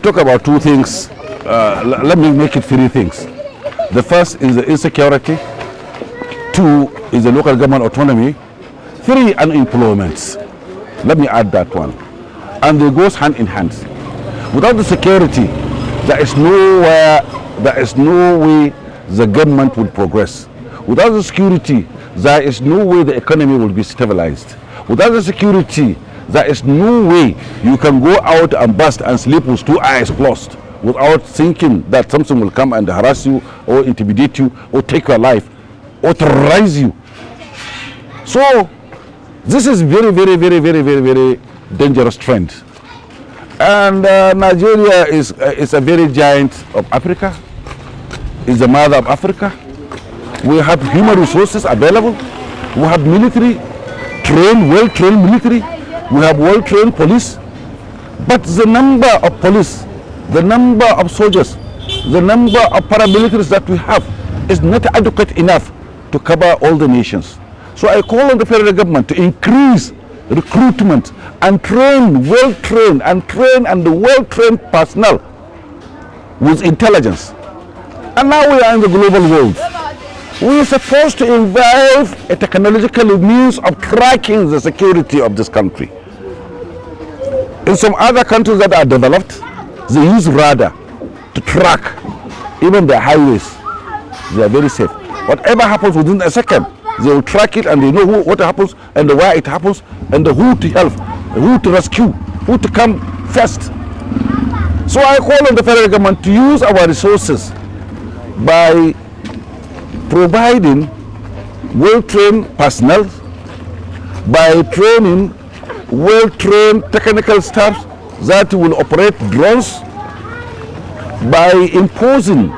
Talk about two things. Let me make it three things. The first is the insecurity. Two is the local government autonomy. Three, unemployment. Let me add that one. And it goes hand in hand. Without the security, there is no way the government will progress. Without the security, there is no way the economy will be stabilized. Without the security, there is no way you can go out and bust and sleep with two eyes closed without thinking that something will come and harass you or intimidate you or take your life or terrorize you. So this is very dangerous trend. And Nigeria is a very giant of Africa. Is the mother of Africa. We have human resources available. We have military, well-trained military. We have well-trained police. But the number of police, the number of soldiers, the number of paramilitaries that we have is not adequate enough to cover all the nations. So I call on the federal government to increase recruitment and train well-trained and well-trained personnel with intelligence. And now we are in the global world. We are supposed to involve a technological means of tracking the security of this country. In some other countries that are developed, they use radar to track even the highways. They are very safe. Whatever happens within a second, they will track it and they know what happens and where it happens and who to help, who to rescue, who to come first. So I call on the federal government to use our resources by providing well-trained personnel, by training well-trained technical staff that will operate drones, by imposing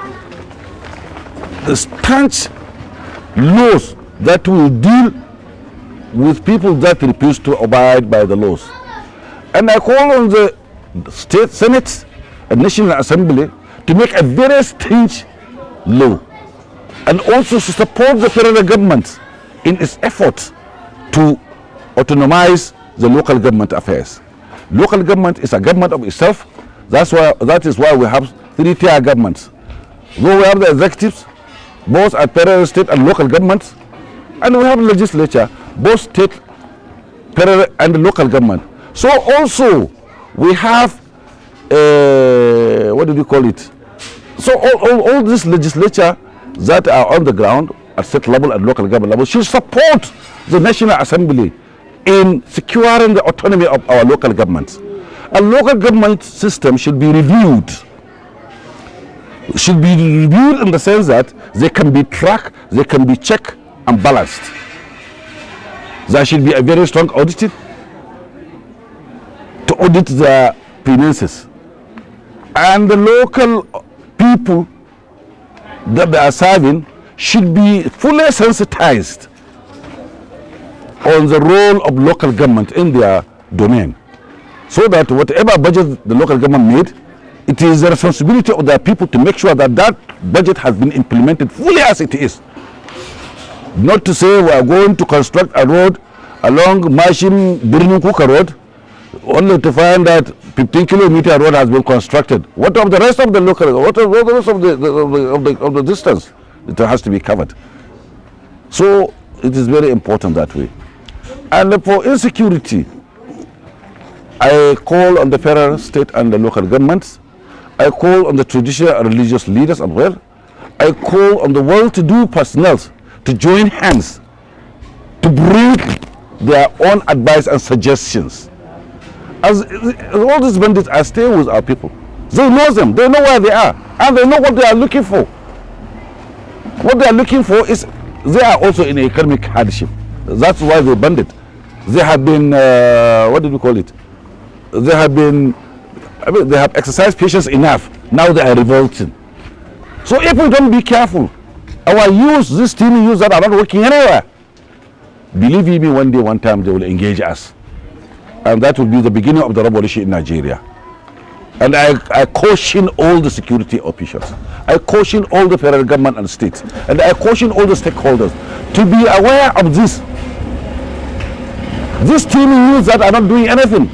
stanch laws that will deal with people that refuse to abide by the laws. And I call on the state senate and national assembly to make a very stringent law and also to support the federal government in its effort to autonomize the local government affairs. Local government is a government of itself. That is why we have three-tier governments. Though we have the executives, both at federal, state and local governments, and we have legislature, both state, federal and local government. So also we have, what do you call it? So all this legislature that are on the ground at state level and local government level should support the National Assembly in securing the autonomy of our local governments. A local government system should be reviewed. Should be reviewed in the sense that they can be tracked, they can be checked and balanced. There should be a very strong auditing to audit the finances. And the local people that they are serving should be fully sensitized on the role of local government in their domain, so that whatever budget the local government made, it is the responsibility of their people to make sure that that budget has been implemented fully as it is. Not to say we are going to construct a road along Mashi Birnin Kuka Road, only to find that 15-kilometer road has been constructed. What of the rest of the local? What of the rest of the distance? It has to be covered. So it is very important that way. And for insecurity, I call on the federal, state, and the local governments. I call on the traditional and religious leaders as well. I call on the well-to-do personnel to join hands to bring their own advice and suggestions. As all these bandits are staying with our people, they know them, they know where they are, and they know what they are looking for. What they are looking for is, they are also in economic hardship. That's why they bandit. They have been, what do you call it? They have been, they have exercised patience enough. Now they are revolting. So if we don't be careful, our youth, these teeny youths that are not working anywhere, believe me, one day, one time, they will engage us. And that will be the beginning of the revolution in Nigeria. And I caution all the security officials. I caution all the federal government and states. And I caution all the stakeholders to be aware of this. These teeny youths that are not doing anything,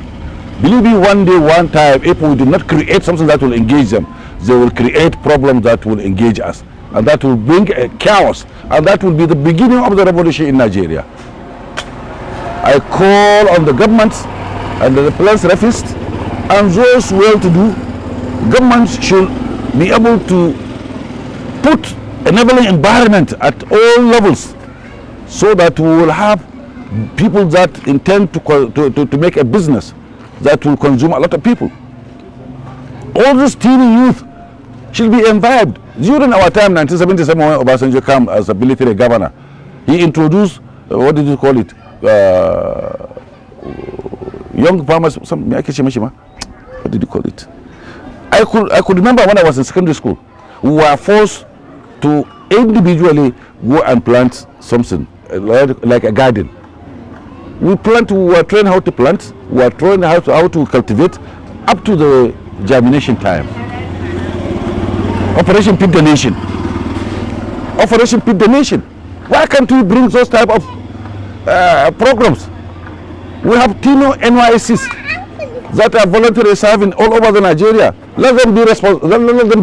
Believe me, one day, one time, if we do not create something that will engage them, they will create problems that will engage us. And that will bring chaos. And that will be the beginning of the revolution in Nigeria. I call on the government and the philanthropists and those well-to-do. Governments should be able to put enabling environment at all levels so that we will have people that intend to make a business that will consume a lot of people. All this teeny youth should be imbibed. During our time, 1977, when Obasanjo came as a military governor, he introduced, what did you call it? Young farmers, what did you call it? I could remember when I was in secondary school, we were forced to individually go and plant something, like a garden. We were trained how to plant, we were trained how to cultivate up to the germination time. Operation Feed the Nation. Operation Feed the Nation. Why can't we bring those type of programs? We have Tino NYCs that are voluntarily serving all over the Nigeria. Let them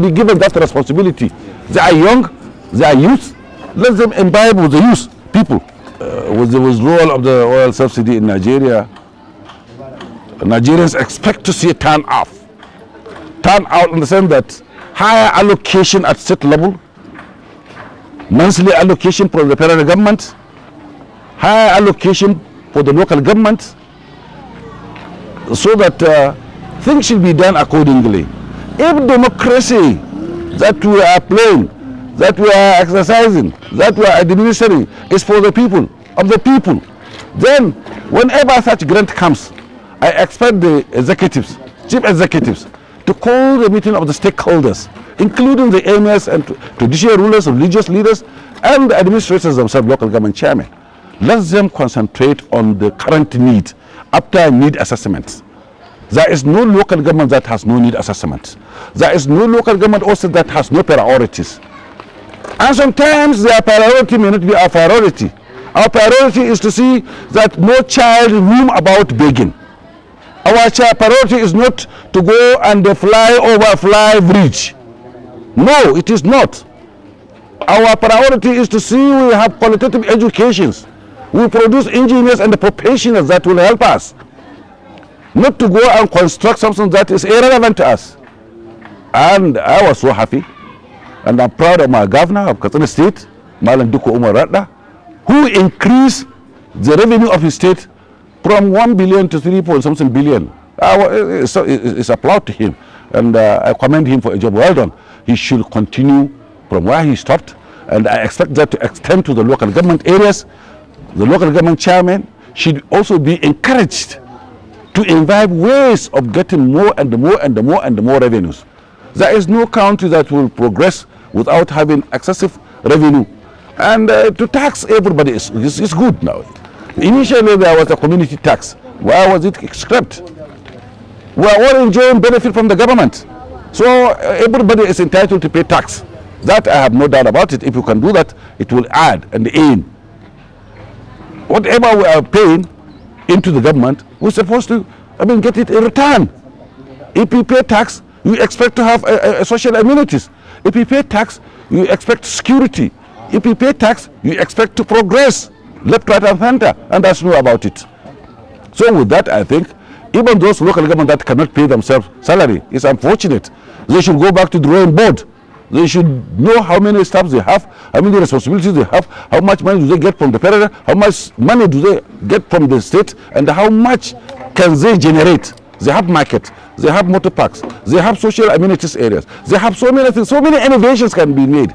be given that responsibility. They are young, they are youth. Let them imbibe with the youth people. With the withdrawal of the oil subsidy in Nigeria, Nigerians expect to see a turn out in the sense that higher allocation at state level, monthly allocation from the federal government, higher allocation for the local government, so that things should be done accordingly. If democracy that we are playing, that we are exercising, that we are administering is for the people, of the people, then whenever such grant comes, I expect the executives, chief executives, to call the meeting of the stakeholders, including the emirs and traditional rulers, religious leaders, and the administrators themselves, local government chairmen. Let them concentrate on the current need after need assessments. There is no local government that has no need assessment. There is no local government also that has no priorities. And sometimes their priority may not be our priority. Our priority is to see that no child roam about begging. Our priority is not to go and fly bridge. No, it is not. Our priority is to see we have qualitative educations. We produce engineers and the professionals that will help us. Not to go and construct something that is irrelevant to us. And I was so happy. And I'm proud of my governor of Katşına State, Malam Duku Umar Radda, who increased the revenue of his state from 1 billion to 3-point-something billion. It's applaud to him. And I commend him for a job well done. He should continue from where he stopped. And I expect that to extend to the local government areas. The local government chairman should also be encouraged to imbibe ways of getting more and more and more and more revenues. There is no country that will progress without having excessive revenue. And to tax everybody is good now. Initially there was a community tax. Why was it scrapped? We are all enjoying benefit from the government. So everybody is entitled to pay tax. That I have no doubt about it. If you can do that, it will add and aim. Whatever we are paying into the government, we're supposed to get it in return. If you pay tax, you expect to have social amenities. If you pay tax, you expect security. If you pay tax, you expect to progress, left, right, and center, and that's know about it. So with that, I think, even those local government that cannot pay themselves salary, is unfortunate. They should go back to the drawing board. They should know how many staff they have, how many responsibilities they have, how much money do they get from the federal, how much money do they get from the state, and how much can they generate. They have market, they have motor parks, they have social amenities areas, they have so many things, so many innovations can be made.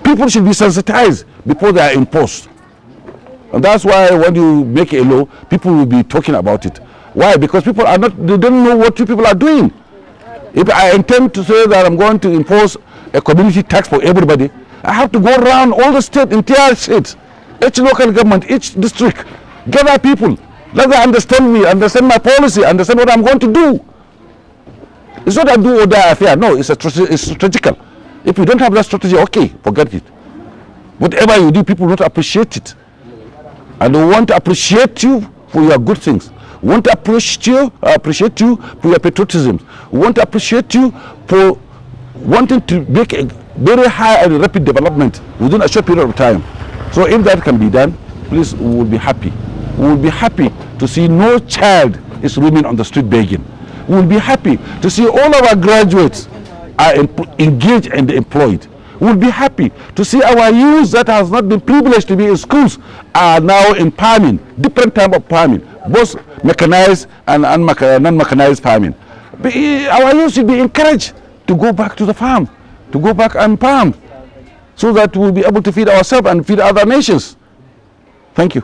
People should be sensitized before they are imposed. And that's why when you make a law, people will be talking about it. Why? Because people are not, they don't know what you people are doing. If I intend to say that I'm going to impose a community tax for everybody, I have to go around all the state, entire state, each local government, each district, gather people, let them understand me, understand my policy, understand what I'm going to do. It's not a do or die affair. No, it's strategical. If you don't have that strategy, okay, forget it. Whatever you do, people don't appreciate it. And they want to appreciate you for your good things. We want to appreciate you for your patriotism. We want to appreciate you for wanting to make a very high and rapid development within a short period of time. So if that can be done, please, we will be happy. We will be happy to see no child is roaming on the street begging. We will be happy to see all of our graduates are engaged and employed. We will be happy to see our youth that has not been privileged to be in schools are now in farming, different type of farming, both mechanized and non-mechanized farming. But our youth should be encouraged to go back to the farm, to go back and farm, so that we'll be able to feed ourselves and feed other nations. Thank you.